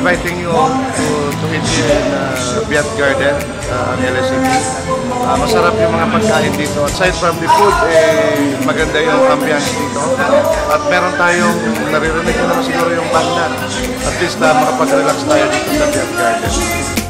inviting you all to eat here in Beat Garden, LSCP. Masarap yung mga pagkain dito. Aside from the food, maganda yung ambiance dito. At meron tayong, naririnig ko naman siguro yung banda. At least makapag-relax tayo dito sa Beat Garden.